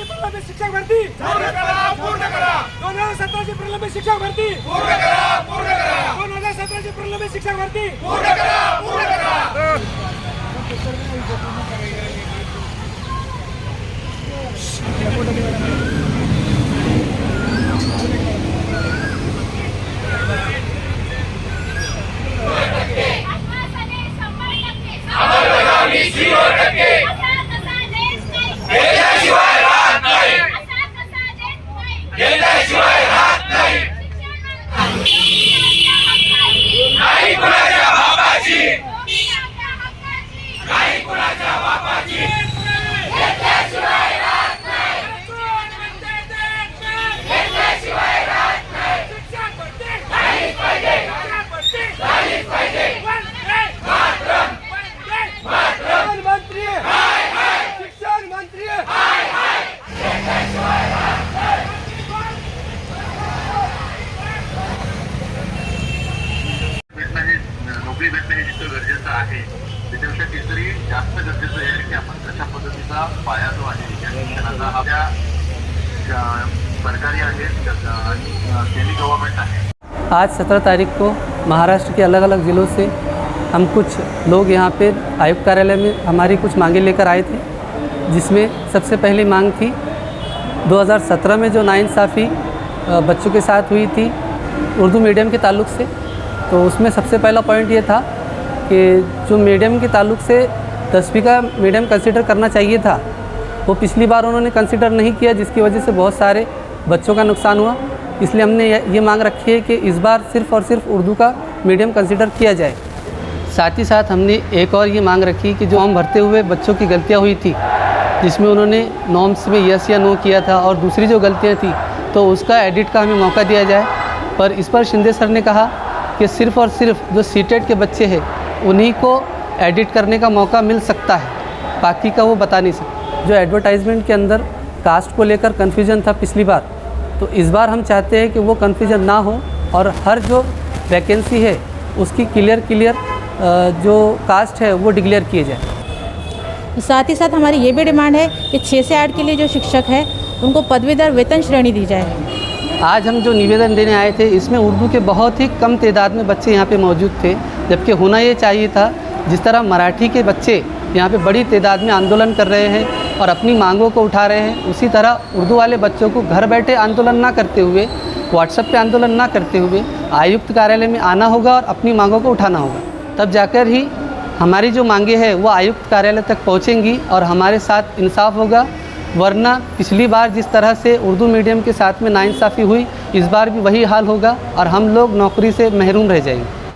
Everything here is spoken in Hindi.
2017ची प्रलंबित शिक्षक भरती पूर्ण करा 2017ची प्रलंबित शिक्षक भरती पूर्ण करा 2017ची प्रलंबित शिक्षक भरती पूर्ण करा नोकरी भेटणं हे जितकं गरजेचं आहे त्याच्यापेक्षा तिसरी जास्त गरजेचं आहे की आपण कशा पद्धतीचा पाया जो आहे या शिक्षणाचा हा त्या सरकारी आहेत आणि सेमी गव्हर्नमेंट आहे। आज 17 तारीख को महाराष्ट्र के अलग अलग ज़िलों से हम कुछ लोग यहाँ पे आयुक्त कार्यालय में हमारी कुछ मांगे लेकर आए थे, जिसमें सबसे पहली मांग थी 2017 में जो नाइंसाफ़ी बच्चों के साथ हुई थी उर्दू मीडियम के ताल्लुक़ से। तो उसमें सबसे पहला पॉइंट ये था कि जो मीडियम के ताल्लुक़ से 10वीं का मीडियम कंसिडर करना चाहिए था वो पिछली बार उन्होंने कंसिडर नहीं किया, जिसकी वजह से बहुत सारे बच्चों का नुकसान हुआ। इसलिए हमने ये मांग रखी है कि इस बार सिर्फ़ और सिर्फ उर्दू का मीडियम कंसिडर किया जाए। साथ ही साथ हमने एक और ये मांग रखी कि जो फॉर्म भरते हुए बच्चों की गलतियाँ हुई थी, जिसमें उन्होंने नॉर्म्स में यस या नो किया था और दूसरी जो गलतियाँ थी तो उसका एडिट का हमें मौका दिया जाए। पर इस पर शिंदे सर ने कहा कि सिर्फ़ और सिर्फ जो सीटेट के बच्चे हैं उन्हीं को एडिट करने का मौका मिल सकता है, बाकी का वो बता नहीं सकते। जो एडवर्टाइजमेंट के अंदर कास्ट को लेकर कन्फ्यूजन था पिछली बार, तो इस बार हम चाहते हैं कि वो कन्फ्यूजन ना हो और हर जो वैकेंसी है उसकी क्लियर जो कास्ट है वो डिक्लेयर किए जाए। साथ ही साथ हमारी ये भी डिमांड है कि 6 से 8 के लिए जो शिक्षक है उनको पदवीधर वेतन श्रेणी दी जाए। आज हम जो निवेदन देने आए थे इसमें उर्दू के बहुत ही कम तादाद में बच्चे यहाँ पे मौजूद थे, जबकि होना ये चाहिए था जिस तरह मराठी के बच्चे यहाँ पे बड़ी तादाद में आंदोलन कर रहे हैं और अपनी मांगों को उठा रहे हैं, उसी तरह उर्दू वाले बच्चों को घर बैठे आंदोलन ना करते हुए, व्हाट्सएप पे आंदोलन ना करते हुए आयुक्त कार्यालय में आना होगा और अपनी मांगों को उठाना होगा। तब जाकर ही हमारी जो मांगे हैं वो आयुक्त कार्यालय तक पहुँचेंगी और हमारे साथ इंसाफ होगा। वरना पिछली बार जिस तरह से उर्दू मीडियम के साथ में नाइंसाफ़ी हुई, इस बार भी वही हाल होगा और हम लोग नौकरी से महरूम रह जाएंगे।